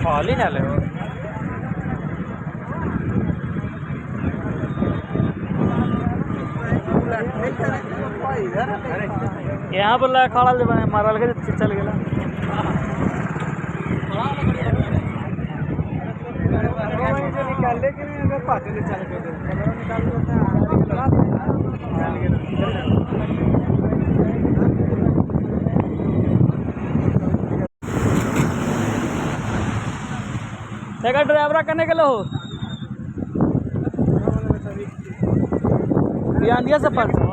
खाली ना ले यहाँ पर खाड़ा ले मारा लगे चल गया निकाले कि नहीं अगर पाते चल के ड्राइवरा करने के लो ध्यान दिया सब पर